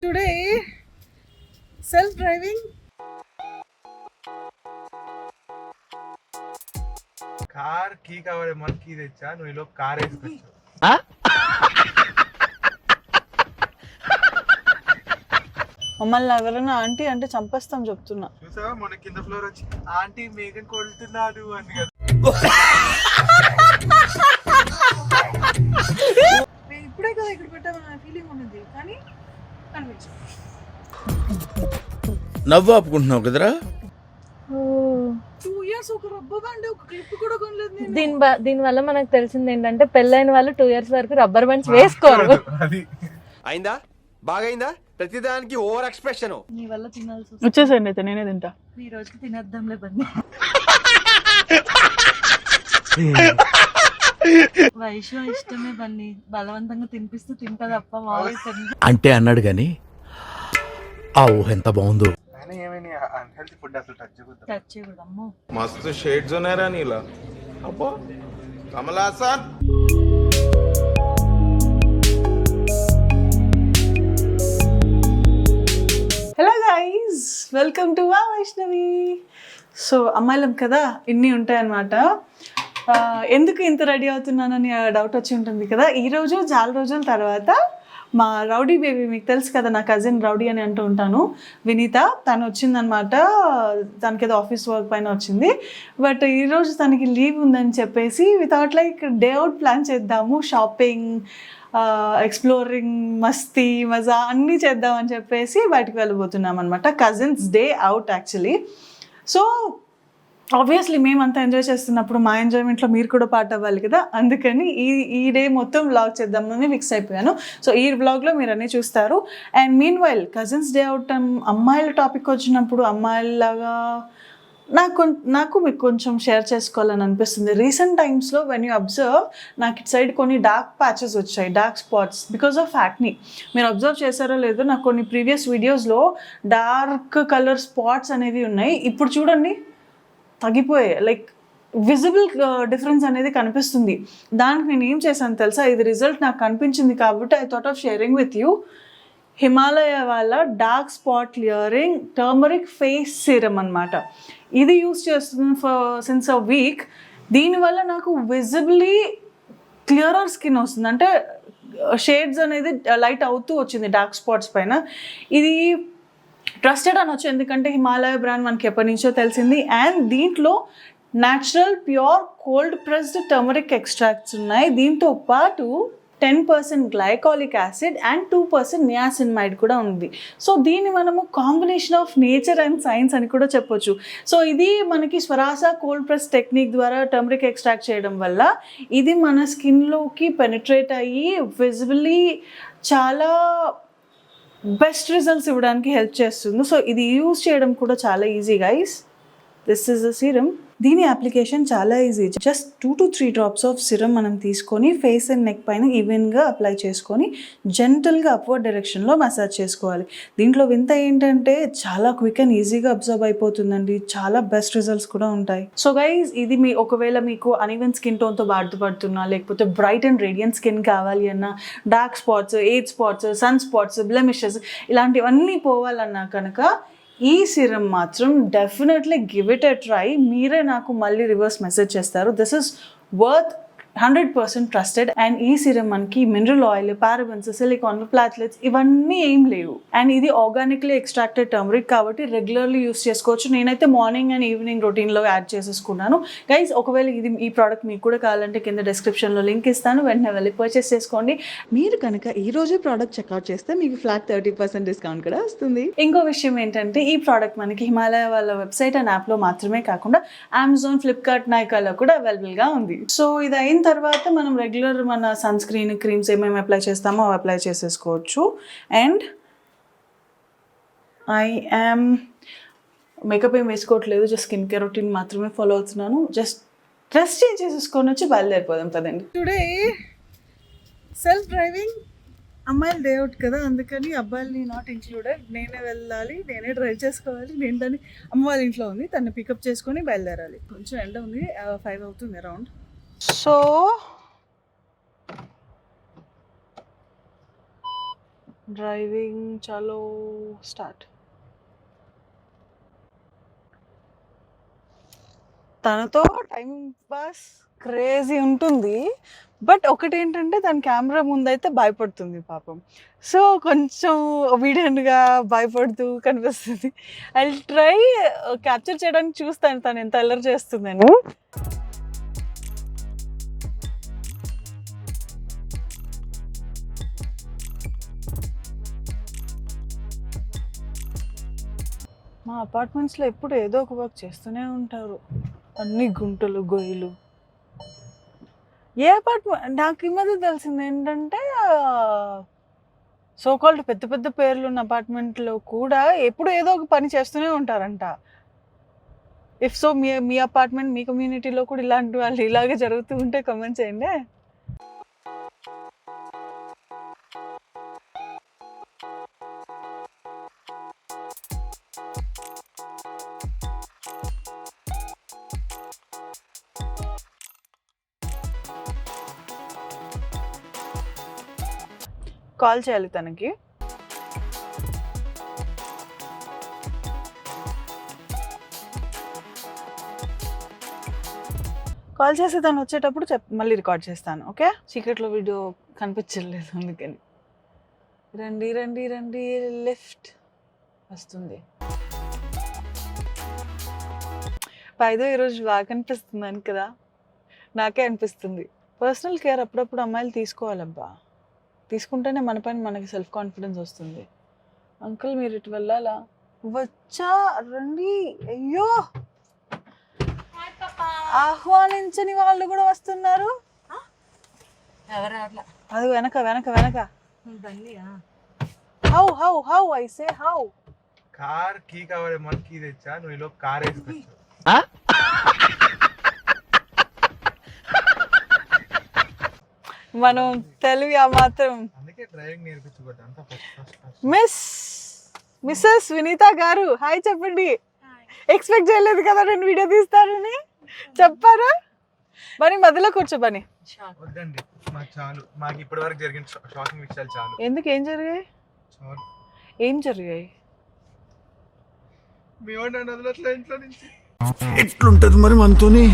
Today, self-driving car की कावड़े मन की తెచ్చా నువ్వు ఈలో కార్ వేసుకొచ్చు మమ్మల్ని ఎవరైనా ఆంటీ అంటే చంపేస్తాం చెప్తున్నా. చూసావా మన కింద ఫ్లోర్ వచ్చి ఆంటీ మేఘం కొడుతున్నాడు అని కదా. నేను ఇప్పుడే కదా ఇక్కడ పెట్టామన్న ఫీలింగ్ ఉన్నది కానీ కనిపించదు. నవ్వు ఆపుకుంటున్నావు కదరా. 2 years ఒక రబ్బర్ బ్యాండ్ ఒక క్లిప్ కూడా కొనలేదు నేను. దీని వల్ల మనకు తెలిసింది ఏంటంటే పెళ్ళైన వాళ్ళు 2 years వరకు రబ్బర్ బ్యాండ్స్ వేసుకోరు. అది అయిందా బాగైందా ప్రతిదానికి ఓవర్ ఎక్స్ప్రెషన్. నీ వల్ల తినాల్సి వచ్చేసేయండి అయితే నేనే తింటా. ఈ రోజు తినేద్దాంలే బన్నీ. వైశ్వ ఇష్టమే బన్నీ, బలవంతంగా తినిపిస్తూ తింటా తప్ప మామూలు అంటే అన్నాడు గాని ఆ ఊహ ఎంత బాగుందో. అయినా ఏమైనా అన్హెల్తీ ఫుడ్ అసలు టచ్ చేయకూడదు. టచ్ చేయకూడదు. అమ్మో मस्त शेड्स होणार नीला अप्पा Kamala Hasan hello guys, welcome to వా వైష్ణవి. సో అమ్మాయిలం కదా, ఇన్ని ఉంటాయన్నమాట. ఎందుకు ఇంత రెడీ అవుతున్నానని డౌట్ వచ్చి ఉంటుంది కదా. ఈరోజు చాలా రోజుల తర్వాత మా రౌడీ బేబీ, మీకు తెలుసు కదా నా కజిన్ రౌడీ అని అంటూ ఉంటాను, వినీత, తను వచ్చిందనమాట. తనకి ఏదో ఆఫీస్ వర్క్ పైన వచ్చింది. బట్ ఈరోజు తనకి లీవ్ ఉందని చెప్పేసి without like day out plan చేద్దాము, షాపింగ్, ఎక్స్ప్లోరింగ్, మస్తీ, మజా అన్నీ చేద్దామని చెప్పేసి బయటకు వెళ్ళిపోతున్నాం అనమాట. Cousins day out actually. So obviously మేమంతా ఎంజాయ్ చేస్తున్నప్పుడు మా ఎంజాయ్మెంట్లో మీరు కూడా పార్ట్ అవ్వాలి కదా. అందుకని ఈ డే మొత్తం వ్లాగ్ చేద్దామని ఫిక్స్ అయిపోయాను. సో ఈ వ్లాగ్లో మీరు అన్నీ చూస్తారు. And mean while cousins day out అమ్మాయిల టాపిక్ వచ్చినప్పుడు అమ్మాయిలాగా నాకు మీకు కొంచెం షేర్ చేసుకోవాలని అనిపిస్తుంది. రీసెంట్ టైమ్స్లో వెన్ యూ అబ్జర్వ్, నాకు ఇటు సైడ్ కొన్ని డార్క్ ప్యాచెస్ వచ్చాయి, dark spots because of acne. మీరు అబ్జర్వ్ చేశారో లేదో, నాకు కొన్ని ప్రీవియస్ వీడియోస్లో డార్క్ కలర్ స్పాట్స్ అనేవి ఉన్నాయి. ఇప్పుడు చూడండి తగ్గిపోయాయి, లైక్ విజిబుల్ డిఫరెన్స్ అనేది కనిపిస్తుంది. దానికి నేను ఏం చేశాను తెలుసా, ఇది రిజల్ట్ నాకు కనిపించింది కాబట్టి I thought of sharing with you. Himalaya వాళ్ళ dark spot clearing turmeric face serum అనమాట. ఇది యూస్ చేస్తుంది సిన్స్ అ వీక్. దీనివల్ల నాకు విజిబిలీ క్లియరర్ స్కిన్ వస్తుంది, అంటే షేడ్స్ అనేది లైట్ అవుతూ వచ్చింది డార్క్ స్పాట్స్ పైన. ఇది ట్రస్టెడ్ అనొచ్చు, ఎందుకంటే హిమాలయ బ్రాండ్ మనకి ఎప్పటి నుంచో తెలిసింది. అండ్ దీంట్లో natural pure cold pressed turmeric extracts ఉన్నాయి. దీంతో పాటు 10% గ్లైకాలిక్ యాసిడ్ అండ్ 2% నియాసిన్మైడ్ కూడా ఉంది. సో దీన్ని మనము combination of nature and science అని కూడా చెప్పొచ్చు. సో ఇది మనకి స్వరాస కోల్డ్ ప్రెస్ టెక్నిక్ ద్వారా టర్మరిక్ ఎక్స్ట్రాక్ట్ చేయడం వల్ల ఇది మన స్కిన్లోకి పెనిట్రేట్ అయ్యి విజిబిలీ చాలా బెస్ట్ రిజల్ట్స్ ఇవ్వడానికి హెల్ప్ చేస్తుంది. సో ఇది యూజ్ చేయడం కూడా చాలా easy guys. This is the serum. దీని అప్లికేషన్ చాలా easy. Just 2 to 3 drops of serum మనం తీసుకొని ఫేస్ అండ్ నెక్ పైన ఈవెన్గా అప్లై చేసుకొని జెంటల్గా అప్వర్డ్ డైరెక్షన్లో మసాజ్ చేసుకోవాలి. దీంట్లో వింత ఏంటంటే చాలా క్విక్ అండ్ ఈజీగా అబ్జర్వ్ అయిపోతుందండి. చాలా బెస్ట్ రిజల్ట్స్ కూడా ఉంటాయి. సో గైజ్, ఇది ఒకవేళ మీకు అన్ఈవెన్ స్కిన్ టోన్తో బాధపడుతున్నా, లేకపోతే బ్రైట్ అండ్ రేడియంట్ స్కిన్ కావాలి అన్నా, dark spots, age spots, sun spots, blemishes ఇలాంటివన్నీ పోవాలన్నా కనుక ఈ సిరం మాత్రం definitely give it a try. మీరే నాకు మళ్ళీ రివర్స్ మెసేజ్ చేస్తారు. This is worth 100% trusted. And ఈ సిరం మనకి mineral oil, parabens, silicone, phthalates ఇవన్నీ ఏం లేవు. అండ్ ఇది ఆర్గానిక్లీ ఎక్స్ట్రాక్టెడ్ టర్మరిక్ కాబట్టి రెగ్యులర్లీ యూస్ చేసుకోవచ్చు. నేనైతే మార్నింగ్ అండ్ ఈవినింగ్ రొటీన్లో యాడ్ చేసేసుకున్నాను. గైస్, ఒకవేళ ఈ ప్రోడక్ట్ మీకు కూడా కావాలంటే కింద డిస్క్రిప్షన్లో లింక్ ఇస్తాను, వెంటనే వెళ్ళి పర్చేస్ చేసుకోండి. మీరు కనుక ఈ రోజే ప్రోడక్ట్ చెక్అవుట్ చేస్తే మీకు ఫ్లాట్ 30% డిస్కౌంట్ కూడా వస్తుంది. ఇంకో విషయం ఏంటంటే ఈ ప్రోడక్ట్ మనకి హిమాలయ వాళ్ళ వెబ్సైట్ అండ్ యాప్లో మాత్రమే కాకుండా అమెజాన్, ఫ్లిప్కార్ట్, నైకాలో కూడా అవైలబుల్గా ఉంది. సో ఇది అయిన తర్వాత మనం రెగ్యులర్ మన సన్ స్క్రీన్, క్రీమ్స్ ఏమేమి అప్లై చేస్తామో అవి అప్లై చేసేసుకోవచ్చు. అండ్ మేకప్ ఏం వేసుకోవట్లేదు, జస్ట్ స్కిన్ కేర్ రొటీన్ మాత్రమే ఫాలో అవుతున్నాను. జస్ట్ డ్రెస్ చేంజ్ చేసేసుకొని వచ్చి బయలుదేరిపోదాం కదండి. టుడే సెల్ఫ్ డ్రైవింగ్ అమ్మాయిలు డే అవుట్ కదా, అందుకని అబ్బాయిలని నాట్ ఇంక్లూడెడ్. నేనే వెళ్ళాలి, నేనే డ్రైవ్ చేసుకోవాలి. నేను దాన్ని అమ్మ వాళ్ళ ఇంట్లో ఉంది, తను పికప్ చేసుకొని బయలుదేరాలి. కొంచెం ఎండ ఉంది, 5 అవుతుంది అరౌండ్. సో డ్రైవింగ్ చలో స్టార్ట్. తనతో టైం పాస్ క్రేజీ ఉంటుంది, బట్ ఒకటి ఏంటంటే తన కెమెరా ముందైతే భయపడుతుంది పాపం. సో కొంచెం ఒబీడియంట్గా భయపడుతూ కనిపిస్తుంది. ఐ ట్రై క్యాప్చర్ చేయడానికి చూస్తాను తను ఎంత అల్లరి చేస్తుందని. మా అపార్ట్మెంట్స్లో ఎప్పుడు ఏదో ఒక వర్క్ చేస్తూనే ఉంటారు, అన్ని గుంటలు గొయ్యలు. ఏ అపార్ట్మెంట్ నాకు ఈ మధ్య తెలిసింది ఏంటంటే సోకాల్డ్ పెద్ద పెద్ద పేర్లు ఉన్న అపార్ట్మెంట్లో కూడా ఎప్పుడు ఏదో ఒక పని చేస్తూనే ఉంటారంట. ఇఫ్ సో మీ అపార్ట్మెంట్ మీ కమ్యూనిటీలో కూడా ఇలాంటి వాళ్ళు ఇలాగే జరుగుతూ ఉంటే కామెంట్ చేయండి. కాల్ చేయాలి తనకి. కాల్ చేసి తను వచ్చేటప్పుడు మళ్ళీ రికార్డ్ చేస్తాను. ఓకే, సీక్రెట్లో వీడియో కనిపించలేదు అందుకని. రండి రండి రండి, లిఫ్ట్ వస్తుంది. పైదో ఈరోజు బాగా కనిపిస్తుంది కదా, నాకే అనిపిస్తుంది. పర్సనల్ కేర్ అప్పుడప్పుడు అమ్మాయిలు తీసుకోవాలబ్బా, తీసుకుంటేనే మన పైన మనకి సెల్ఫ్ కాన్ఫిడెన్స్ వస్తుంది. అంకుల్ మీరు ఇటు వెళ్ళాలా? వచ్చా రండి. అయ్యో, ఆహ్వానించని వాళ్ళు కూడా వస్తున్నారు. అది వెనక వెనక వెనక. How how how I say how. Car key కావాలి మన కీ తెచ్చా, నువ్వు ఈలో కార్ వేసుకొచ్చు. మనం తెలివి ఆ మాత్రం. అందుకే డ్రైవింగ్ నేర్పించబడ్డా అంతా మిస్సెస్ వినీత గారు హాయ్ చెప్పండి. ఎక్స్పెక్ట్ చేయలేదు కదా నేను వీడియో తీస్తానని. చెప్పారా? బని మధ్యలో కూర్చో బని. వద్దండి, మాకు చాలు. మాకు ఇప్పటి వరకు జరిగిన షాకింగ్ విషయాలు చాలు. ఎందుకు? ఏం జరిగాయి? చాలు. ఏం జరిగాయి? మీ వాడు నన్ను వదలట్లే ఇంట్లో నుంచి. ఎట్లుంటది మరి మనతోని?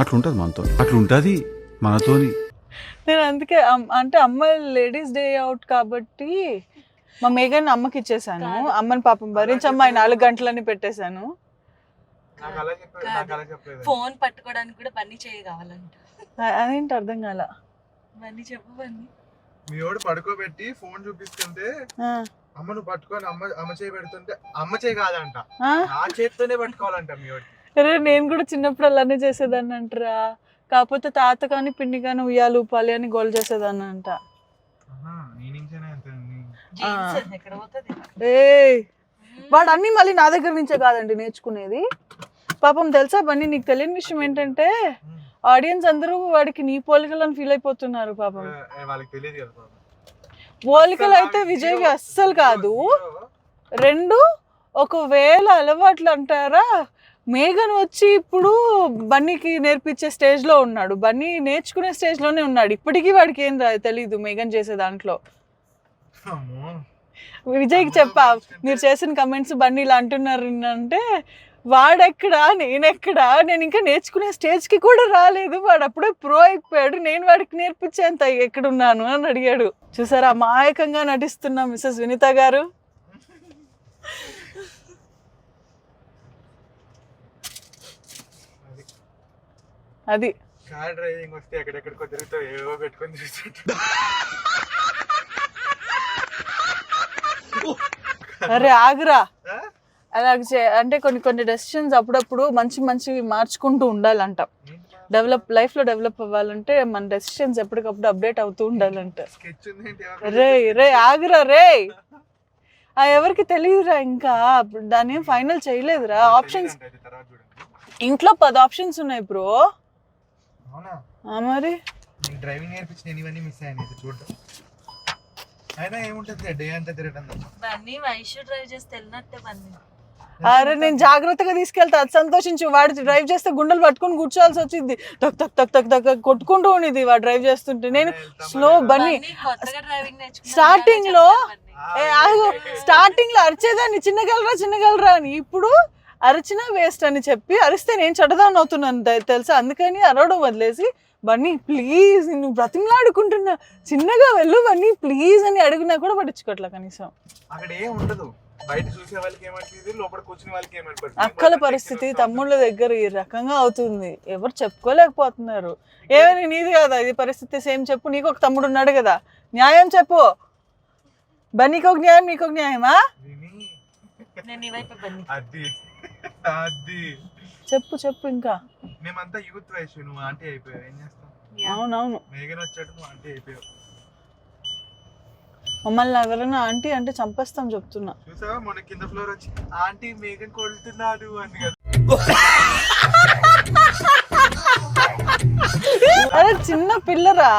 అట్లుంటది మనతో, అట్లుంటది మనతోని. నేను అందుకే అంటే అమ్మ లేడీస్ డే అవుట్ కాబట్టి మా మేఘన్ అమ్మకి ఇచ్చేసాను. అమ్మని పాపం భరించమ్మ 4 గంటలని పెట్టేశాను. నాకు అలా చెప్పలేదు, నాకు అలా చెప్పలేదు. ఫోన్ పట్టుకోవడానికి కూడా బన్నీ చేయి కావాలంట. అదేంటి అర్థం కాల. బన్నీ చెప్పు బన్నీ. మీ వాడు పడుకోబెట్టి ఫోన్ చూపిస్తుంటే అమ్మ నువ్వు పట్టుకొని అమ్మ చేయి పెడుతుంటే అమ్మ చేయి కాదంట, నా చేతితోనే పట్టుకోవాలంట మీ వాడికి. అరే నేను కూడా చిన్నప్పుడు అలానే చేసేదాన్ని అంటారా, కాకపోతే తాత కానీ పిన్ని కానీ ఉయ్యాలు ఊపాలి అని గోల్ చేసేదాన్ని అంట. వాడు అన్ని మళ్ళీ నా దగ్గర నుంచే కాదండి నేర్చుకునేది. పాపం తెలుసా బన్నీ, నీకు తెలియని విషయం ఏంటంటే ఆడియన్స్ అందరూ వాడికి నీ పోలికలను ఫీల్ అయిపోతున్నారు పాపం. వాళ్ళకి తెలియదు కదా. పోలికలు అయితే విజయ్కి అస్సలు కాదు. 2 ఒకవేళ అలవాట్లు అంటారా, మేఘన్ వచ్చి ఇప్పుడు బన్నీకి నేర్పించే స్టేజ్లో ఉన్నాడు, బన్నీ నేర్చుకునే స్టేజ్లోనే ఉన్నాడు. ఇప్పటికీ వాడికి ఏం తెలీదు మేఘన్ చేసే దాంట్లో. విజయ్కి చెప్పా మీరు చేసిన కమెంట్స్ బన్నీ ఇలా అంటున్నారు అంటే, వాడెక్కడా నేనెక్కడా, నేను ఇంకా నేర్చుకునే స్టేజ్కి కూడా రాలేదు, వాడు అప్పుడే ప్రో అయిపోయాడు, నేను వాడికి నేర్పించేంత ఎక్కడున్నాను అని అడిగాడు. చూసారా అమాయకంగా నటిస్తున్నా మిస్సెస్ వినీత గారు. అది కార్ డ్రైవింగ్ వస్తే ఎక్కడెక్కడికో తిరుగుతూ ఏవో పెట్టుకొని తిరుగుతుంటా. అరే ఆగురా. అలాగే అంటే కొన్ని డెసిషన్స్ అప్పుడప్పుడు మంచివి మార్చుకుంటూ ఉండాలంట. లైఫ్లో డెవలప్ అవ్వాలంటే మన డెసిషన్స్ ఎప్పటికప్పుడు అప్డేట్ అవుతూ ఉండాలంట. రే ఆగురా రే. ఎవరికి తెలియదురా, ఇంకా దాన్ని ఫైనల్ చేయలేదురా. ఆప్షన్స్ ఇంట్లో 10 ఆప్షన్స్ ఉన్నాయి బ్రో. మరి డ్రైవింగ్ నేర్పించి నేను ఇవన్నీ మిస్ అయ్యాను చూడటం. అయినా ఏముంటుంది డే అంతా తిరగడం. బన్నీ వైషు డ్రైవ్ చేస్తే వెళ్ళినట్టే బన్నీ. అరే నేను జాగ్రత్తగా తీసుకెళ్తా, అది సంతోషించు. వాడు డ్రైవ్ చేస్తే గుండెలు పట్టుకుని కూర్చోవాల్సి వచ్చింది, టక్ టక్ టక్ టక్ టక్ కొట్టుకుంటూ ఉండేది వాడు డ్రైవ్ చేస్తుంటే. నేను స్లో బన్నీ కొత్తగా డ్రైవింగ్ నేర్చుకున్నా. స్టార్టింగ్ లో ఏ ఆగు, స్టార్టింగ్ లో అరిచేదాన్ని చిన్నగలరా అని, ఇప్పుడు అరిచినా వేస్ట్ అని చెప్పి అరిస్తే నేను చెడ్డదాన్ని అవుతున్నాను తెలుసా. అందుకని అరవడం వదిలేసి బన్నీ ప్లీజ్ నువ్వు బ్రతిమలాడుకుంటున్నా, చిన్నగా వెళ్ళు బన్నీ ప్లీజ్ అని అడిగినా కూడా పట్టించుకోవట్లే కనీసం. అక్కడ ఏం ఉండదు, బయట చూసే వాళ్ళకి ఏమంటుంది, లోపల కూర్చునే వాళ్ళకి ఏమనిపడుతుంది. అక్కల పరిస్థితి తమ్ముళ్ళ దగ్గర ఈ రకంగా అవుతుంది, ఎవరు చెప్పుకోలేకపోతున్నారు. ఏమైనా నీది కదా ఇది పరిస్థితి, సేమ్ చెప్పు. నీకు ఒక తమ్ముడు ఉన్నాడు కదా, న్యాయం చెప్పు. బన్నీకి ఒక న్యాయం, నీకు ఒక న్యాయమా? నేను నీ వైపు బన్నీ. అది అది చెప్పు ఇంకా. మేమంతా యూత్ వయసు, నువ్వు ఆంటీ అయిపోయావు, ఏం చేస్తావు? అవునవును, మేఘన వచ్చాడు, నువ్వు ఆంటీ అయిపోయావు. మమ్మల్ని ఎవరైనా ఆంటీ అంటే చంపేస్తాం చెప్తున్నా. చూసావా మన కింద ఫ్లోర్ వచ్చి ఆంటీ మేఘన్ కొడుతున్నాడు అని కదా. అరే చిన్న పిల్లరా,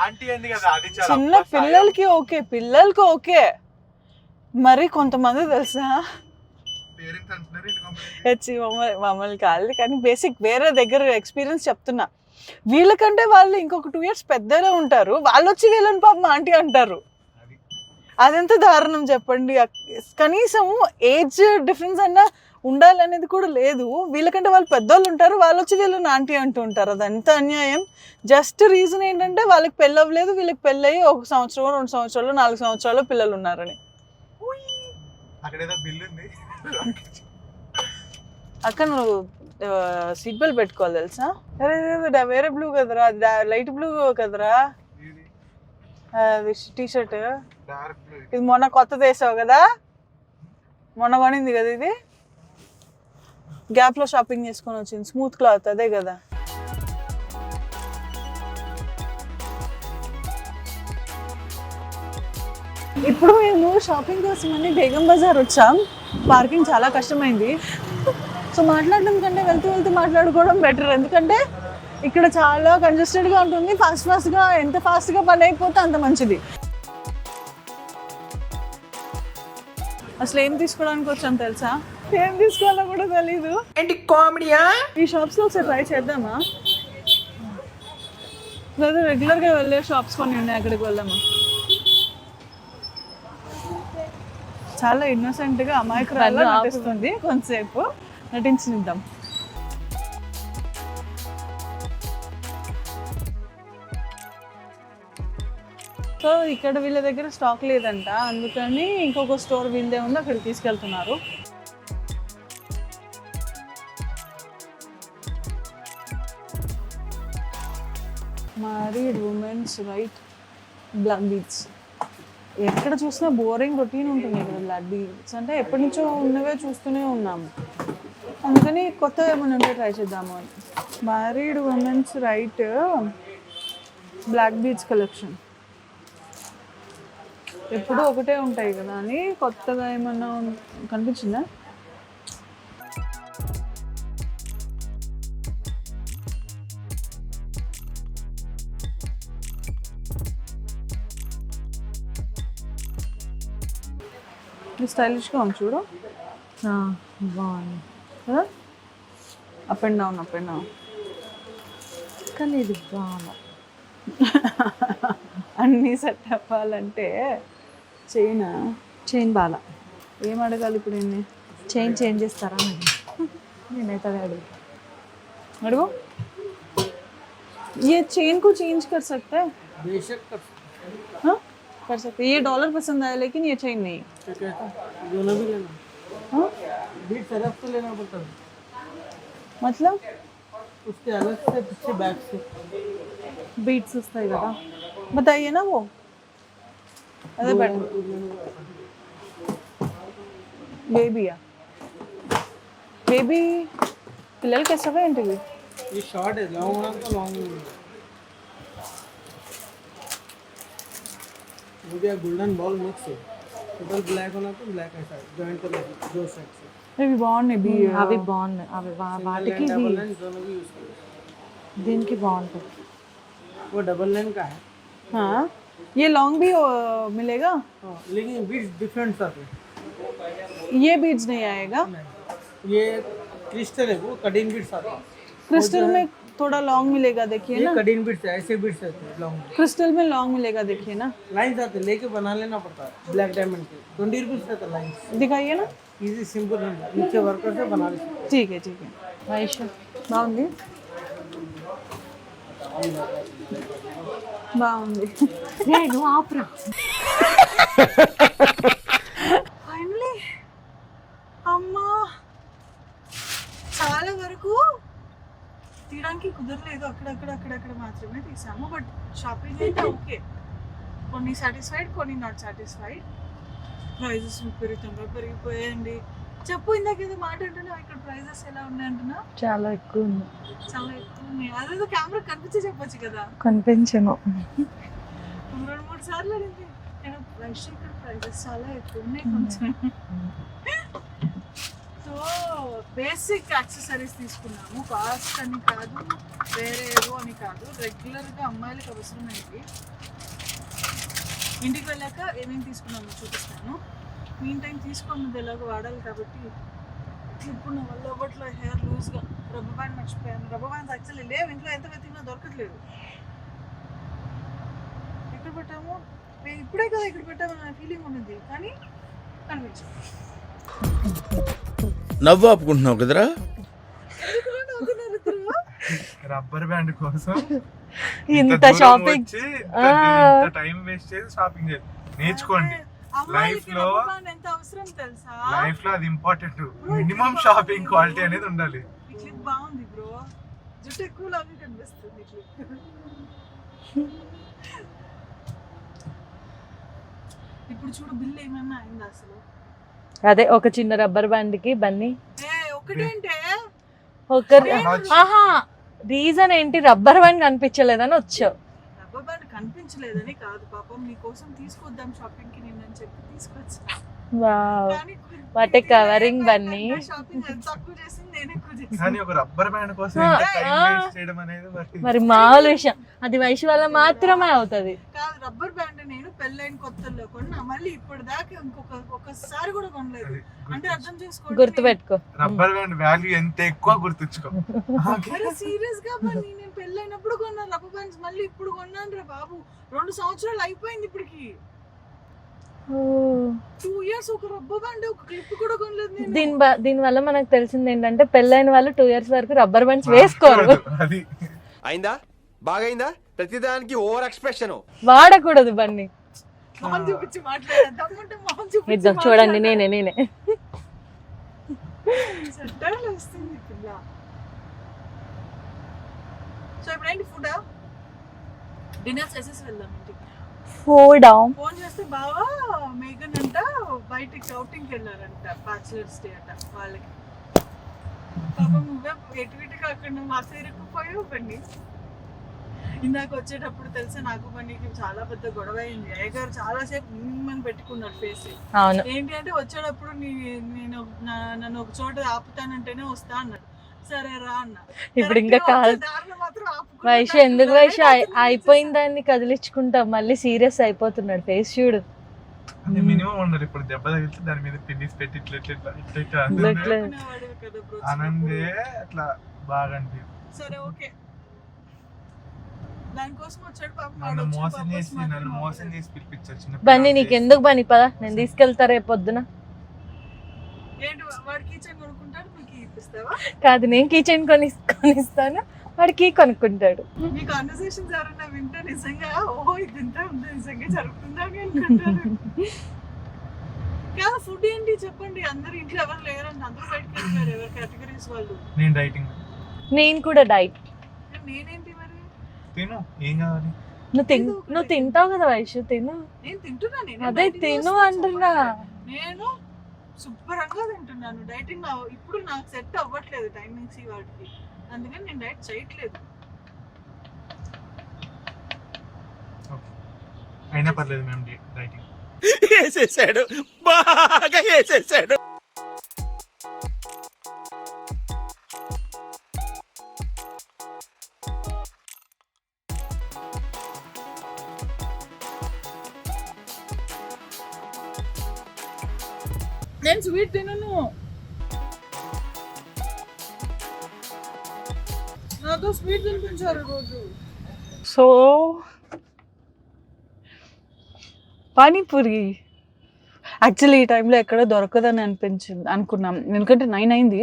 ఆంటీ అంది కదా, అది చాలా చిన్న పిల్లలకి ఓకే, పిల్లలకి ఓకే, మరి కొంతమంది తెలుసా పేరెంట్స్ అంటున్నారు ఇది కంప్లీట్. మమ్మల్ని కాదు కానీ బేసిక్ వేరే దగ్గర ఎక్స్పీరియన్స్ చెప్తున్నా. వీళ్ళకంటే వాళ్ళు ఇంకొక 2 years పెద్దగా ఉంటారు, వాళ్ళు వచ్చి వీళ్ళని పాపం ఆంటీ అంటారు. అదెంత దారుణం చెప్పండి. కనీసం ఏజ్ డిఫరెన్స్ అన్నా ఉండాలనేది కూడా లేదు. వీళ్ళకంటే వాళ్ళు పెద్దోళ్ళు ఉంటారు, వాళ్ళు వచ్చి వీళ్ళని ఆంటీ అంటూ ఉంటారు. అదంతా అన్యాయం. జస్ట్ రీజన్ ఏంటంటే వాళ్ళకి పెళ్ళి అవ్వలేదు, వీళ్ళకి పెళ్ళి 1 సంవత్సరం 2 సంవత్సరాలు 4 సంవత్సరాలు పిల్లలు ఉన్నారని. అక్కడ ఏదో బిల్ ఉంది. అక్క నువ్వు సీట్ బెల్ట్ పెట్టుకోవాలి తెలుసా. అరే వేరే బ్లూ కదరా, లైట్ బ్లూ కదరా టీ షర్ట్. Dark blue. ఇది మొన్న కొత్తది వేసావు కదా, మొన్న కొనింది కదా ఇది, గ్యాప్లో షాపింగ్ చేసుకొని వచ్చింది, స్మూత్ క్లాత్ అదే కదా. ఇప్పుడు మేము షాపింగ్ కోసం అని బేగం బజార్ వచ్చాం. పార్కింగ్ చాలా కష్టమైంది. సో మాట్లాడడం కంటే వెళ్తూ మాట్లాడుకోవడం బెటర్, ఎందుకంటే ఇక్కడ చాలా కంజెస్టెడ్గా ఉంటుంది. ఫాస్ట్గా ఎంత ఫాస్ట్గా పని అయిపోతే అంత మంచిది. అసలు ఏం తీసుకోవడానికి వచ్చాను తెలుసా, ఏం తీసుకోవాలో కూడా తెలీదు. ఏంటి కామెడీయా? ఈ షాప్స్లో ఒకసారి ట్రై చేద్దామా, లేదా రెగ్యులర్గా వెళ్ళే షాప్స్ కొన్ని ఉన్నాయి అక్కడికి వెళ్దామా? చాలా ఇన్నోసెంట్గా అమాయకురాలు నటిస్తుంది, కొంతసేపు నటించిద్దాం. సో ఇక్కడ వీళ్ళ దగ్గర స్టాక్ లేదంట, అందుకని ఇంకొక స్టోర్ వీళ్ళదే ఉంది, అక్కడికి తీసుకెళ్తున్నారు. Married womens right black beads. ఎక్కడ చూసినా బోరింగ్ రొటీన్ ఉంటుంది కదా బ్లాక్ బీడ్స్ అంటే, ఎప్పటి నుంచో ఉన్నవే చూస్తూనే ఉన్నాము, అందుకని కొత్త ఏమైనా ఉంటే ట్రై చేద్దాము అని. Married womens right black beads collection. ఎప్పుడూ ఒకటే ఉంటాయి కదా అని కొత్తగా ఏమన్నా కనిపించిందా? స్టైలిష్గా ఉంది చూడు, బాగుంది కదా, అప్ అండ్ డౌన్ కానీ ఇది బాగా అన్నీ సెట్ అవ్వాలంటే చైన్ బాగా. ఏం అడగాలి ఇప్పుడు? ఎన్ని చైన్ చేంజ్ చేస్తారా? నేనైతే అడుగు ये चेन को चेंज कर सकते हैं, बेशक कर सकते हैं. ये डॉलर पसंद आया लेकिन ये चेन नहीं. दोनों भी लेना. हाँ बीट तरफ से लेना पड़ता है, मतलब उसके अलग से पीछे बैक से बीट्स వస్తాయి కదా, बताइए ना वो अरे बैठ బేబీయా బేబీ పిల్లలకి వేసావా ఏంటివి? ये शॉर्ट है, लॉन्ग होना तो लॉन्ग नहीं है. वो भी गोल्डन बॉल मिक्स है, टोटल ब्लैक होना तो ब्लैक ऐसा जॉइंट कर लेते दो साइड से. ఇవి బాగున్నాయి బీ అవి బాగున్నాయి, అవి వాటికి डबल लाइन दोनों भी यूज कर. దీనికి బాగుంటుంది. वो डबल लाइन का है. हाँ ये लॉन्ग भी मिलेगा, हाँ लेकिन बीट्स डिफरेंट आते हैं. ये बीड्स नहीं आएगा. ये क्रिस्टल है, वो कटिंग बीट्स आते हैं. क्रिस्टल में थोड़ा लॉन्ग मिलेगा देखिए ये ना, कटिंग बिट्स है, ऐसे बिट्स आते हैं लॉन्ग क्रिस्टल में लॉन्ग मिलेगा देखिए ना, लाइन्स आते हैं, लेके बना लेना पड़ता है ब्लैक डायमंड के 20 रुपीज का लाइन्स दिखाइए ना. इजी सिंपल है, नीचे वर्कर से बना लेते हैं. ठीक है ठीक है. వైషు బాగుంది బాగుంది. ఫైనలీ అమ్మా చాలా వరకు తీయడానికి కుదరలేదు, అక్కడక్కడ మాత్రమే తీసాము. బట్ షాపింగ్ అయితే ఓకే, కొన్ని సాటిస్ఫైడ్ కొన్ని నాట్ సాటిస్ఫైడ్. ప్రైజెస్ విపరీతంగా పెరిగిపోయాయండి. చెప్పు, ఇందాక ఏదో మాట అంటున్నావు, ఇక్కడ ప్రైజెస్ ఎలా ఉన్నాయి అంటున్నా? చాలా ఎక్కువ ఉంది. చాలా ఎక్కువ ఉన్నాయి. అదేదో కెమెరా కనిపించి చెప్పొచ్చు కదా. కనిపించను. 2-3 సార్లు అడిగింది నేను, ఫ్రెష్ ఇక్కడ ప్రైజెస్ చాలా ఎక్కువ ఉన్నాయి కొంచెం. సో బేసిక్ యాక్సెసరీస్ తీసుకున్నాము, కాస్ట్ అని కాదు, వేరే ఏవో అని కాదు, రెగ్యులర్గా అమ్మాయిలకు అవసరమైనవి. ఇంటికి వెళ్ళాక ఏమేమి తీసుకున్నామో చూపిస్తాను. మీన్ టైం తీసుకున్నది ఎలాగో వాడాలి కాబట్టి. ఇప్పుడు నా వల్ల అవ్వట్లో హెయిర్ లూజ్గా రబ్బర్ బ్యాండ్ మర్చిపోయాను. రబ్బర్ బ్యాండ్స్ యాక్చువల్లీ లేవు ఇంట్లో, ఎంత వెతికినా దొరకట్లేదు. ఎక్కడ పెట్టాము, ఇప్పుడే కదా ఇక్కడ పెట్టాము నా ఫీలింగ్ ఉన్నది, కానీ కనిపించదు. నవ్వు ఆపుకుంటున్నావు కదరా. రబ్బర్ బ్యాండ్ కోసం ఇంత షాపింగ్ టైం వేస్ట్ చేసి షాపింగ్ చేయాలి. నేర్చుకోండి. అమ్మాయిలకి లో- రబ్బర్ బ్యాండ్ ఎంత అవసరం తెలుసా? లైఫ్ లో అది ఇంపార్టెంట్. మినిమం షాపింగ్ క్వాలిటీ అనేది ఉండాలి. ఈ క్లిప్ బాగుంది బ్రో, జుట్టు ఎక్కువ లాగా కనిపిస్తుంది ఈ క్లిప్. ఇప్పుడు చూడు బిల్ ఏమన్నా అయిందా అసలు? అదే ఒక చిన్న రబ్బర్ బ్యాండ్ కి బన్నీ ఒకటేంటే ఒకరి ఆహా రీజన్ ఏంటి, రబ్బర్ బ్యాండ్ కనిపించలేదని వచ్చావు. రబ్బర్ బ్యాండ్ కనిపించలేదని కాదు పాపం, మీకోసం తీసుకొద్దాం షాపింగ్ కి నేను చెప్పి తీసుకొచ్చా. వావ్, కానీ what a covering Bunny. Shopping ఎంత తక్కువ చేసింది, నేను ఎక్కువ కానీ చేసింది. ఒక రబ్బర్ బ్యాండ్ కోసం ఆ, ఇంత టైం ఆ. వేస్ట్ చేయడం అనేది మరి మామూలు విషయం, అది వయసు వల్ల మాత్రమే అవుతుంది. కాదు, రబ్బర్ బ్యాండ్ నేను పెళ్ళైన కొత్తల్లో కొన్నా, మళ్ళీ ఇప్పటిదాకా ఒక్కసారి కూడా కొనలేదు. అంటే అర్థం చేసుకోండి, గుర్తు పెట్టుకో. రబ్బర్ బ్యాండ్ వాల్యూ ఎంత ఎక్కువ గుర్తుంచుకో. సీరియస్ గా నేను పెళ్ళైనప్పుడు కొన్నా రబ్బర్ బ్యాండ్స్, మళ్ళీ ఇప్పుడు కొన్నాను రా బాబు. 2 సంవత్సరాలు అయిపోయింది ఇప్పటికి. 2 years ఒక రబ్బర్ బ్యాండ్ ఒక క్లిప్ కూడా కొనలేదు నేను. దీని వల్ల మనకు తెలిసింది ఏంటంటే పెళ్ళైన వాళ్ళు 2 years వరకు రబ్బర్ బ్యాండ్స్ వేసుకోరు, అది అయిందా బాగైందా ప్రతిదానికి ఓవర్ ఎక్స్ప్రెషన్. వాడకూడదు బన్నీ. మొహం చూపించి మాట్లాడేది, దమ్ముంటే మొహం చూపించి ఇద్దాం చూడండి, నేనే సెట్టాలు వస్తుంది పిల్ల. సో ఇప్పుడు ఏంటి ఫుడ్ డిన్నర్ చేసేసి వెళ్దాం ఇంటికి. ఫోన్ చేస్తే బావా మేఘన్ అంట బయటికి అవుటింగ్కి వెళ్ళారంట, బ్యాచులర్స్ డే అంట వాళ్ళకి. పాపం నువ్వే ఎటు కాకుండా మా ఇరుక్కుపోయావు బండి. ఇందాక వచ్చేటప్పుడు తెలుసా నాకు బండికి చాలా పెద్ద గొడవ అయింది. అయ్యగారు చాలాసేపు మిమ్మల్ని పెట్టుకున్నాడు ఫేస్. అవును, ఏంటి అంటే వచ్చేటప్పుడు నేను నన్ను ఒక చోట ఆపుతానంటేనే వస్తా అన్నాడు. సరే రా అన్న. ఇప్పుడు ఇంకా కాదు దారిలో మాత్రం ఆపుకున్నాడు. వైషు, ఎందుకు వైషు అయిపోయిన దాన్ని కదిలించుకుంటాం, మళ్ళీ సీరియస్ అయిపోతున్నాడు. ఫేస్ చూడు. అది మినిమం ఉండదు. ఇప్పుడు దెబ్బ తగిలితే దాని మీద పిన్నిస్ పెట్టి ఇట్లా అనుకునేవాడే కదా bro ఆనందే చిన్నప్పుడు. అట్లా బాగా అనిపించింది. సరే ఓకే, దానికోసం వచ్చాడు పాపం. నన్ను మోసం చేసి పిలిపించారు చిన్న బన్నీ నీకు ఎందుకు బన్నీ, పదా నేను తీసుకెళ్తా రేపు పొద్దున. ఏంటి వాడు కిచెన్ కొనుక్కుంటాడు, మీకు ఇప్పిస్తావా? కాదు, నేను కిచెన్ కొనిస్తాను, వాడికి కొనుక్కుంటాడు. మీ కాన్వర్సేషన్స్ ఎవరైనా వింటే నిజంగా ఓహో ఇది ఇంత ఉంది, నిజంగా జరుగుతుందా అని అనుకుంటారు. కాదు ఫుడ్ ఏంటి చెప్పండి, అందరు ఇంట్లో ఎవరు లేరంటే అందరూ బయటకు వెళ్తున్నారు, ఎవరి కేటగిరీస్ వాళ్ళు. నేను డైటింగ్. నేను కూడా డైట్. నేనేంటి మరి? తిను, ఏం కావాలి. నువ్వు తింటావు కదా వైషు, తిను. నేను తింటున్నా, నేను అదే డైటింగ్ తిను చేస్తున్నా అంటున్నా. చెప్పండి. నేను శుభ్రంగా తింటున్నాను. డైటింగ్ ఇప్పుడు నాకు సెట్ అవ్వట్లేదు టైమింగ్స్ వాటికి, అందుకని నేను డైట్ చేయట్లేదు. అయినా పర్లేదు మేము డైటింగ్. వేసేసాడు, బాగా వేసేసాడు. నేను స్వీట్ తినను, నాకు సో పానీపూరి యాక్చువల్లీ ఈ టైంలో ఎక్కడ దొరకదని అనుకున్నాం, ఎందుకంటే 9 అయింది.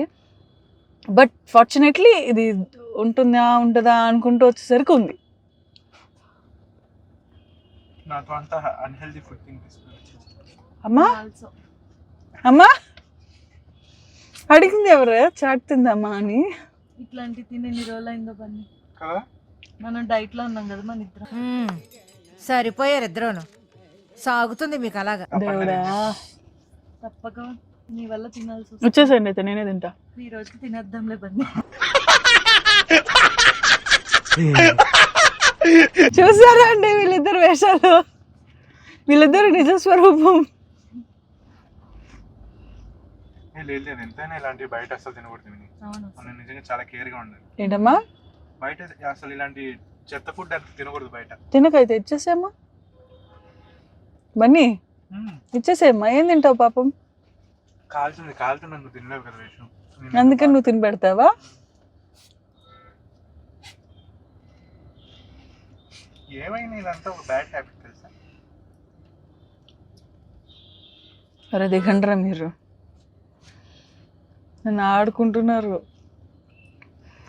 బట్ ఫార్చునేట్లీ ఇది ఉంటుందా అనుకుంటూ వచ్చేసరికి ఉంది. నాకు అంత అన్హెల్దీ ఫుడ్ తినిపిస్తుంది. అమ్మా అడిగింది ఎవరు చాట్ తిందమ్మా అని. ఇట్లాంటి తిని ఎన్ని రోజులు అయిందో పని. కదా మనం డైట్ లో ఉన్నాం కదా మన ఇద్దరం. సరిపోయారు ఇద్దరును. సాగుతుంది మీకు అలాగా. దేవుడా తప్పక నీ వల్ల తినాల్సి వస్తుంది. వచ్చేసండి అయితే నేనే తింటా. ఈ రోజు తినేద్దాంలే బన్నీ. చూసారా అండి వీళ్ళిద్దరు వేషాలు, వీళ్ళిద్దరు నిజ స్వరూపం. లేదు ఎంతైనా ఇలాంటి బయట అసలు తినకూడదు. మనం నిజంగా చాలా కేర్ గా ఉండాలి. ఏంటమ్మా బయట అసలు ఇలాంటి చెత్త ఫుడ్ అంత తినకూడదు బయట. తినకైతే ఇచ్చేసేమ్మా బన్నీ, ఇచ్చేసేమ్మా. ఏం తింటావు పాపం? కాలుతుంది నువ్వు తినలేవు కదా వేషం, అందుకని నువ్వు తిని పెడతావా? ఏమైనా ఇదంతా ఒక బ్యాడ్ హ్యాబిట్ తెలుసా? అరే దిగండ్రా మీరు, నన్ను ఆడుకుంటున్నారు.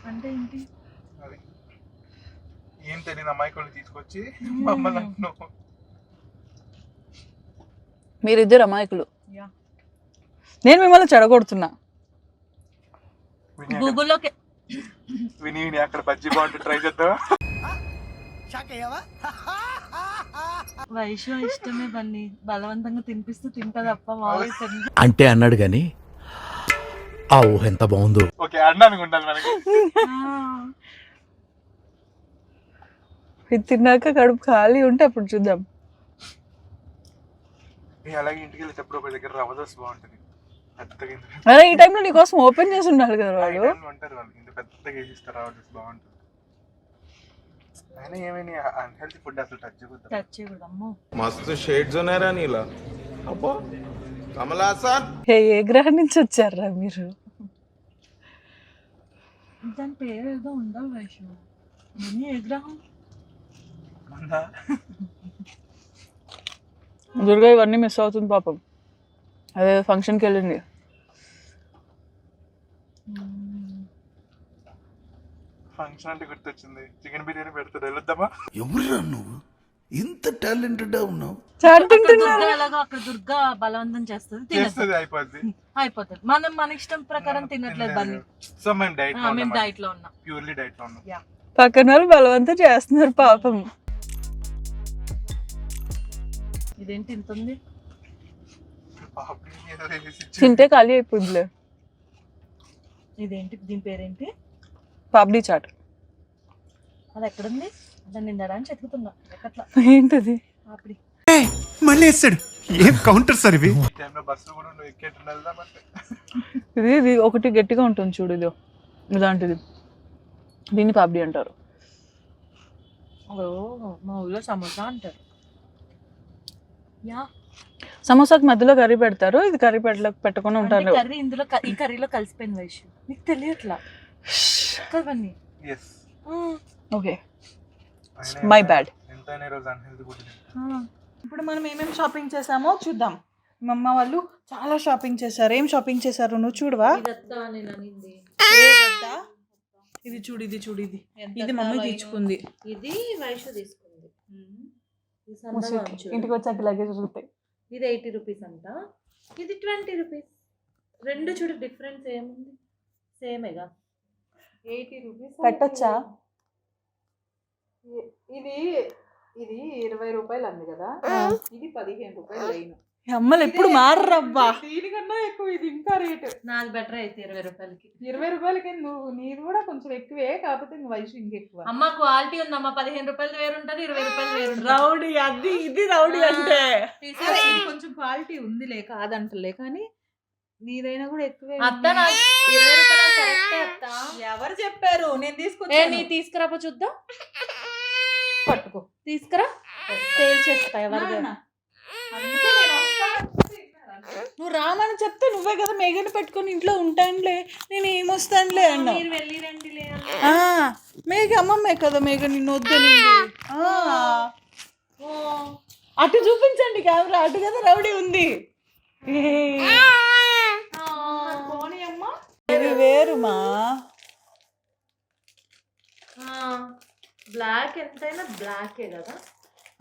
అంటే ఏంటి? అది ఏం తెలియదు అమ్మాయికోళ్ళు తీసుకొచ్చి మమ్మల్ని అంటున్నావు. మీరిద్దరు అమాయకులు, నేను మిమ్మల్ని చెడగొడుతున్నా. గూగుల్లోకి విని అక్కడ బజ్జీ బాగుంటుంది, ట్రై చేద్దాం. వైషు ఇష్టమే బన్నీ, బలవంతంగా తినిపిస్తూ తింటా తప్ప మామూలు తిండి. అంటే అన్నాడు గాని ఆ ఊహ ఎంత బాగుందో. ఓకే అన్నానికి ఉండాలి మనకి. ఇది తిన్నాక కడుపు ఖాళీ ఉంటే అప్పుడు చూద్దాం. అలాగే ఇంటికి వెళ్ళేటప్పుడు ఒక దగ్గర రవ్వ దోశ బాగుంటుంది పెద్దగా. అరే ఈ టైంలో నీకోసం ఓపెన్ చేసి ఉండాలి కదా వాడు. ఉంటారు వాళ్ళు ఇంత పెద్దగా వేసిస్తారు రవ్వ దోశ బాగుంటుంది. అయినా ఏమైనా అన్హెల్తీ ఫుడ్ అసలు టచ్ చేయకూడదు. అమ్మో మస్తు షేడ్స్ ఉన్నారా నీలా. అబ్బో కమలాసన్. ఏ గ్రహం నుంచి వచ్చారా మీరు? దాని పేరు ఏదో ఉండాలి వైషు. బన్నీ ఏ గ్రహం? దుర్గా ఇవన్నీ మిస్ అవుతుంది పాపం, అదే ఫంక్షన్కి వెళ్ళింది. ఫంక్షన్ అంటే గుర్తొచ్చింది, చికెన్ బిర్యానీ పెడతారు, వెళ్ళొద్దామా? ఎవరురా నువ్వు ఇంత టాలెంటెడ్ ఉన్నావు? ఎలాగో అక్కడ దుర్గా బలవంతం చేస్తుంది, అయిపోతుంది. మనం మన ఇష్టం ప్రకారం తినట్లేదు బన్నీ. సో మేము డైట్ లో ఉన్నాం, ప్యూర్లీ డైట్ లో ఉన్నాం. పక్కన వాళ్ళు బలవంతం చేస్తున్నారు పాపం. ఇదేంటి ఇంత ఉంది? తింటే ఖాళీ అయిపోయిందిలే. ఇదేంటి, దీని పేరేంటి? పాప్డీ చాట్. అది ఎక్కడుంది? దాన్ని నిందడానికి చెతుకుతున్నా. ఎక్కట్లా. ఏంటది? పాపిడి. మళ్ళీ వేస్తాడు. ఏం కౌంటర్ సార్ ఇవి? బస్సు కూడా నువ్వు ఎక్కేట్టు వెళ్దామంటే ఇది ఒకటి గట్టిగా ఉంటుంది చూడు, ఇది ఇలాంటిది, దీన్ని పాప్డీ అంటారు. మా ఊళ్ళో సమోసా అంటారు. సమోసాకి మధ్యలో కర్రీ పెడతారు, ఇది కర్రీ పెట్టకుండా ఉంటారు. కర్రీ ఇందులో ఈ కర్రీలో కలిసిపోయింది వైషు, నీకు తెలియట్లా కదన్నీ. Okay my bad. ఎంతైనా రోజు అన్హెల్తీ ఫుడ్. ఇప్పుడు మనం ఏమేమి షాపింగ్ చేసామో చూద్దాం. మా అమ్మ వాళ్ళు చాలా షాపింగ్ చేశారు. ఏం షాపింగ్ చేశారు నువ్వు చూడవా? ఇది చూడు, ఇది చూడు, ఇది మమ్మీ తీసుకుంది, ఇది వైషు తీసుకుంది. ఇంటికి వచ్చాక లగేజ్ దొరుకుతాయి. ఇది 80 రూపీస్ అంట, ఇది 20 రూపీస్. రెండు చూడు డిఫరెన్స్ ఏముంది, సేమేగా. 80 రూపీస్ పెట్టచ్చా? ఇది 20 రూపాయలు అంది కదా, ఇది 15 రూపాయలు లైన్. అమ్మలు ఎప్పుడు మారబ్బా. దీనికన్నా ఎక్కువ ఇది ఇంకా రేటు. నాది బెటర్ అయితే 20 రూపాయలకి. 20 రూపాయలకి నువ్వు నీది కూడా కొంచెం ఎక్కువే, కాకపోతే వయసు ఇంకెక్కువ. అమ్మ క్వాలిటీ ఉందమ్మా, 15 రూపాయలు వేరు ఉంటుంది, 20 రూపాయలు వేరు. రౌడీ అది, ఇది రౌడీ అంటే. కొంచెం క్వాలిటీ ఉందిలే, కాదంటలే, కానీ నీదైనా కూడా ఎక్కువే. అత్త నాకు 20 రూపాయలు కరెక్టే అత్త. ఎవరు చెప్పారు? నేను తీసుకొచ్చాను. నీ తీసుకురాపో చూద్దాం. పట్టుకో, తీసుకురా, సేల్ చేస్తా. ఎవరు అందుకే నేను వస్తా. నువ్వు రామని చెప్తే నువ్వు నువ్వే కదా మేఘన పెట్టుకొని ఇంట్లో ఉంటానులే, నేను ఏమొస్తానులే అన్నా. మీరు వెళ్ళి రండిలే మేఘ అమ్మమ్మే కదా మేఘ నిన్ను వద్దని. అటు చూపించండి కెమెరా, అటు కదా రౌడీ ఉంది. పోనీ అమ్మ. ఇది వేరుమా. బ్లాక్ ఎంతైనా బ్లాకే కదా.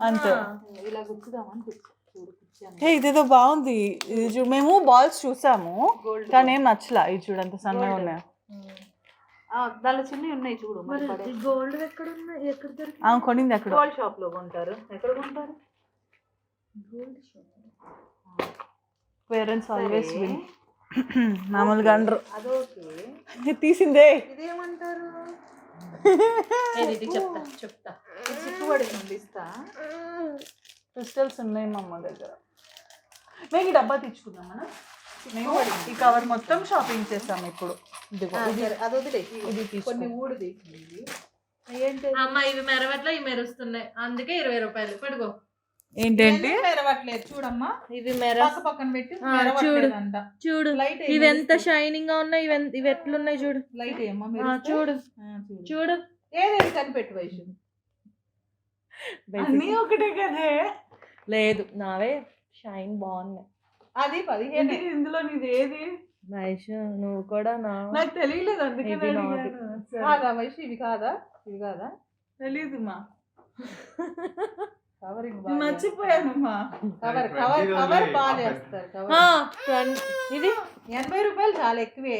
అంతే. ఇలా గుర్తుదామని చూడు ఇదేదో బాగుంది. ఇది చూడు, మేము బాల్స్ చూసాము కానీ ఏం నచ్చలా. ఇది చూడు ఎంత సన్నగా ఉన్నాయి. దానిలో చిన్నవి ఉన్నాయి చూడు. గోల్డ్ ఎక్కడ ఉన్నాయి? ఎక్కడ దొరికి? ఆమె కొనింది అక్కడ. గోల్డ్ షాప్ లో కొంటారు. ఎక్కడ కొంటారు? Gold shop. Parents always win. మామూలుగా అంటారు. అదొకే. తీసిందే. ఇదేమంటారు? ఇది చెప్తా. చిక్కుబడి ఇస్తా. క్రిస్టల్స్ ఉన్నాయి మా అమ్మ దగ్గర. మేము ఈ డబ్బా తెచ్చుకుందాం మనం. మేము ఈ కవర్ మొత్తం షాపింగ్ చేసాం ఇప్పుడు. అది వదిలే. ఇది కొన్ని ఊడు ఏంటి అమ్మ ఇవి మెరవట్లా, ఇవి మెరుస్తున్నాయి, అందుకే 20 రూపాయలు పడుకో. ఏంటంటే మెరవట్లేదు చూడమ్మా. ఇవి పక్కన పెట్టి చూడు చూడు, లైట్ ఇవి ఎంత షైనింగ్ గా ఉన్నాయి, ఇవి ఎట్లున్నాయి చూడు. లైట్ చూడు చూడు. ఏదేది కనిపెట్టు వైషు. అన్నీ ఒకటే కదే. లేదు నావే షైన్ బాగున్నాయి. అది 15. ఇందులో నీది ఏది? వైషు నువ్వు కూడా నాకు తెలియలేదు, అందుకే ఇది కాదా వైషు? ఇవి కాదా? తెలీదు మా. కవరింగ్ మర్చిపోయాను మా. కవర్ బాగా చేస్తారు. ఇది 80 రూపాయలు చాలా ఎక్కువే.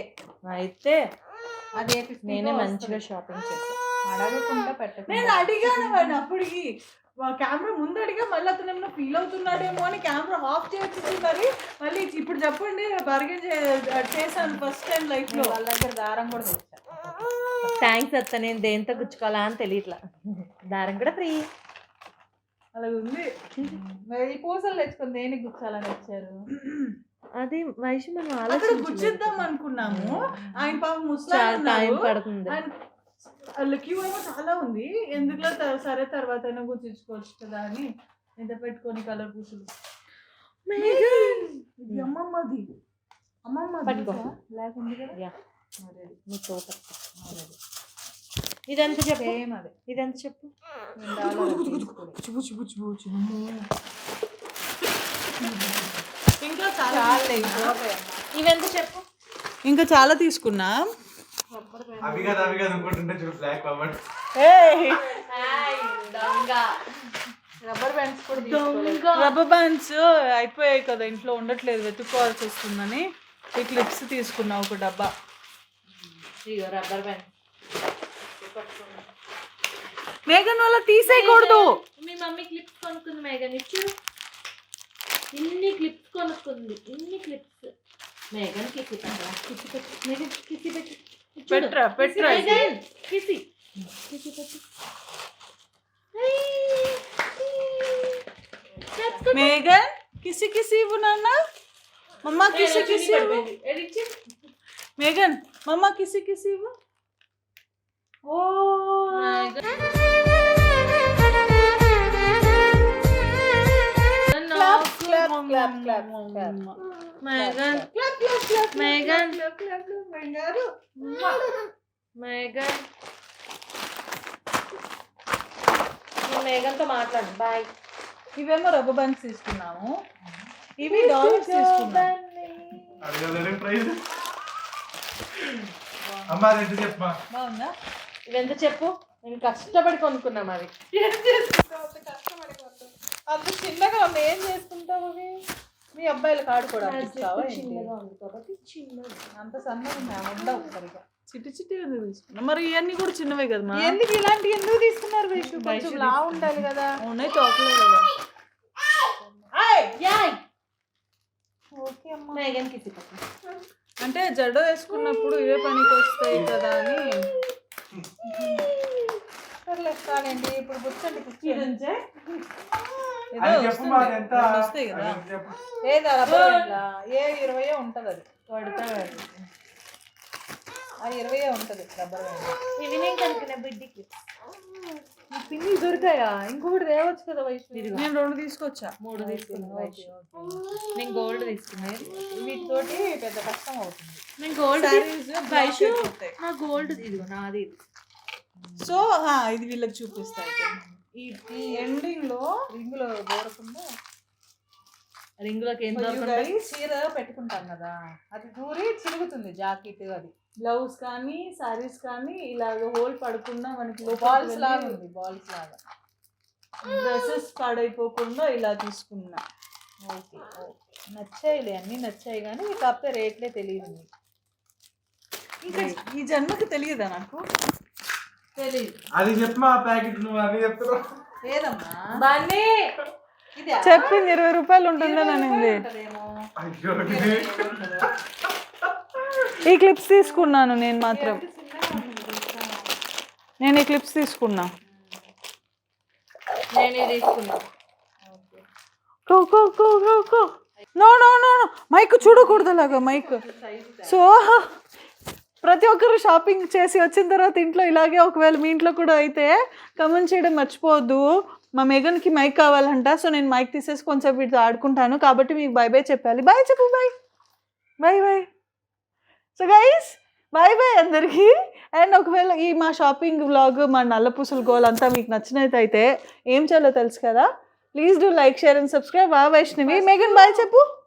అయితే అదే నేనే మంచిగా షాపింగ్ చేస్తాను. అడగకుండా పెట్ట. నేను అడిగాను వాడిని అప్పటికి, కెమెరా ముందు అడిగా, మళ్ళీ అతను ఏమన్నా ఫీల్ అవుతున్నాడేమో అని కెమెరా ఆఫ్ చేయొచ్చు. మరి మళ్ళీ ఇప్పుడు చెప్పండి, బార్గెన్ చేశాను ఫస్ట్ టైం లైఫ్ లో. వాళ్ళ దగ్గర దారం కూడా తెచ్చా. థ్యాంక్స్ అత్త, నేను దేంతో గుచ్చుకోవాలా అని తెలియట్లా. దారం కూడా ఫ్రీ. అలా ఉంది. మరి ఈ పూసలు తెచ్చుకొని దేనికి గుచ్చాలని వచ్చారు? అది వైషు మనం అక్కడ గుచ్చిద్దాం అనుకున్నాము. ఆయన పాపం చాలా టైం ముస్లాం పడుతుంది. క్యూ ఏమో చాలా ఉంది. ఎందుకులో సరే తర్వాత అయినా గుర్తించుకోవచ్చు కదా అని ఎంత పెట్టుకొని కలర్ పూసులు. ఇది అమ్మమ్మది. పట్టుకో. బ్లాక్ ఉంది కదా. నీ తోట. ఇదెంత చెప్పు? అదే ఇదెంత చెప్పు? ఇంకా చాలా ఇవెంత చెప్పు? ఇంకా చాలా తీసుకున్నాం. అవి కదా అనుకుంటుంటే చూడు బ్లాక్ కవర్. రబ్బర్ బ్యాండ్స్ కూడా తీసుకోలేదు. రబ్బర్ బ్యాండ్స్ అయిపోయాయి కదా, ఇంట్లో ఉండట్లేదు, వెతుక్కోవాల్సి వస్తుందని ఈ క్లిప్స్ తీసుకున్నా ఒక డబ్బా. ఇగో రబ్బర్ బ్యాండ్. మేఘన్ వల్ల తీసేయకూడదు. మీ మమ్మీ క్లిప్స్ కొనుక్కుంది మేఘన్. ఇచ్చు ఇన్ని క్లిప్స్ కొనుక్కుంది, ఇన్ని క్లిప్స్. మేఘన్ కిసి పెట్టు. మేఘన్ కిసి పెట్టు. పెట్రా మేఘన్ కిసి పెట్టు. మేఘన్ కిసి ఇవ్వు నాన్న. మమ్మ కిసి ఇవ్వు. మేఘన్ మమ్మ కిసి ఇవ్వు. ఓ మేఘన్తో మాట్లాడు. బాయ్. ఇవేమో రబ్బర్ బ్యాండ్స్ తీసుకున్నాము, ఇవి డాలర్స్ తీసుకున్నాము. అమ్మా రెండు చెప్పమా. బాగుందా? ఇవెంత చెప్పు? నేను కష్టపడి కొనుక్కున్నాం అవి. అంత చిన్నగా ఉంది, ఏం చేసుకుంటావు అవి? మీ అబ్బాయిలకు ఆడుకోవడానికి చిన్నగా ఉంది కాబట్టి చిన్నగా. అంత సన్నగా ఉండవు సరిగా. చిట్టి తీసుకున్నాం. మరి ఇవన్నీ కూడా చిన్నవే కదా మా. ఎందుకు ఇలాంటి ఎందుకు తీసుకున్నారు వైషు? కొంచెం లా ఉండాలి కదా. ఉన్నాయి చాక్లెట్ కదా. ఓకే అమ్మా. మేఘన్ కిసి పెట్టు. అంటే జడ వేసుకున్నప్పుడు ఇవే పనికి వస్తాయి కదా అని. సర్లే కానండి. ఇప్పుడు కూర్చోండి. ఏదో వస్తాయి కదా. ఏదా ఏ 20 ఉంటుంది అది. కొడతాడు. అది 20 ఉంటుంది రబ్బర్ బ్యాండ్. ఇవి నేను కనుక్కున్న బిడ్డి క్లిప్స్. ఈ పిన్ని దొరికాయా? ఇంకొకటి తేవచ్చు కదా వైష్ణవి. నేను 2 తీసుకొచ్చా. 3 తీసుకున్నాను. Okay, okay. నేను గోల్డ్ తీసుకున్నాను. వీటితోటి పెద్ద కష్టం అవుతుంది. నేను గోల్డ్ Sarees, వైషు blouse అయిపోతాయి. నా గోల్డ్ ఇదిగో నాది ఇది. సో ఇది వీళ్ళకి చూపిస్తా అయితే. ఈ ఎండింగ్ లో రింగులో దూరకుండా రింగులోకి ఏం you దొరకండి. guys చీర పెట్టుకుంటాం కదా, అది దూరి చిరుగుతుంది జాకెట్. అది బ్లౌజ్ కానీ సారీస్ కానీ ఇలాగ హోల్ పడకుండా మనకి బాల్స్ లాగా ఉంది, బాల్స్ లాగా. డ్రెస్సెస్ పాడైపోకుండా ఇలా తీసుకున్నా. Okay, okay. నచ్చాయిలే, అన్నీ నచ్చాయి కానీ కాకపోతే రేట్లే తెలియదు మీకు. ఇంకా ఈ జన్మకి తెలియదా నాకు? తెలియదు. అది చెప్పు ఆ ప్యాకెట్ నువ్వు అది చెప్తున్నావు. లేదమ్మా, బన్నీ ఇదే చెప్పింది 20 రూపాయలు ఉంటుందని అనింది. ఉంటదేమో. అయ్యో ఈ క్లిప్స్ తీసుకున్నాను నేను మాత్రం. నేను ఈ క్లిప్స్ తీసుకున్నా. నేను ఇది తీసుకున్నా. No no no no, mic చూడకూడదు అలాగా మైక్. సో ప్రతి ఒక్కరు షాపింగ్ చేసి వచ్చిన తర్వాత ఇంట్లో ఇలాగే, ఒకవేళ మీ ఇంట్లో కూడా అయితే కమెంట్ చేయడం మర్చిపోవద్దు. మా మెగన్కి మైక్ కావాలంట. సో నేను మైక్ తీసేసి కొంచెం వీటితో ఆడుకుంటాను కాబట్టి మీకు బై బై చెప్పాలి. బాయ్ చెప్పు, bye bye bye. So guys bye bye అందరికీ. అండ్ ఒకవేళ ఈ మా షాపింగ్ వ్లాగ్, మా నల్లపూసల గోల్ అంతా మీకు నచ్చినట్టయితే ఏం చేయాలో తెలుసు కదా. Please do like, share and subscribe. Vaishnavi. Megan bye చెప్పు.